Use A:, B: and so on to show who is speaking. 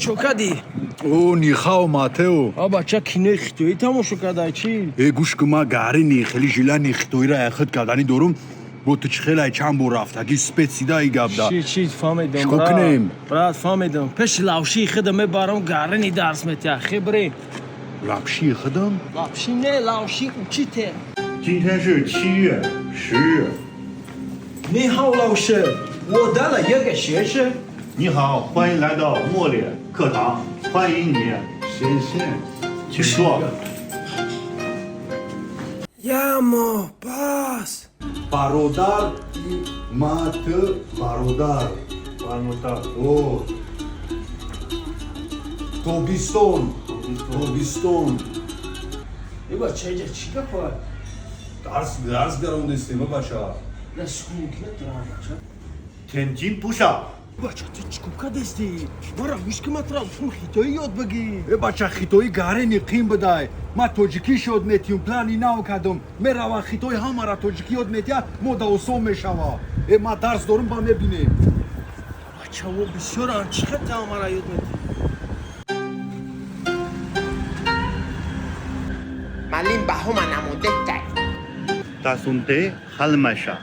A: ჩოკადი.
B: ო ნიხაო მათეო
A: აბა ჩაკინე ხიტო ითამოშო კადაჩი.
B: ეგუშკმა გარენი ხელი ჟილანი ხტოირა ახეთ კადანი დორომ ბოთჩხელაი ჩამბურაფთა გი სპეცი და იგაბდა
A: ჩი ფამედომ
B: შკოკნემ
A: ბრატ ფამედომ ფეში ლავში იხედა მე ბარომ გარენი დარსმეთი ახებრე
B: ლაფში იხდამ
A: ლავში ნე ლავში უჩიტე
C: 今天是7月10日。
A: 你好老师我带了一个学生
C: 你好，欢迎来到莫脸课堂，欢迎你，
B: 谢谢
C: 请坐。
A: Ямо пас
B: ბაროდარ მათ ბაროდარ ო ტობისტონ
A: იბა ჩეჯა ჩიკა ხო
B: დარს გარონდეს ემაბაშა
A: 那сколько трава
C: 天津不上，
A: ბაჭა ჩიკა დესდი მარა მიშკმა ტრა ხიტო იოდ ბგი
B: ებაჩა ხიტოი გარენი ყიმბდაი მა თოჯიკი შოდნეთიუ პლანი ნაუკადომ მე რავა ხიტოი ჰამარა თოჯიკი ოდნეთია მოდა ოსომეშავა მა დარს დორუმ ბამებინე
A: ბაჭა ო ბისორა ჩიხეთა ამარა იოდ
D: Malimba homa namudeta.
C: 大松得哈了玛莎。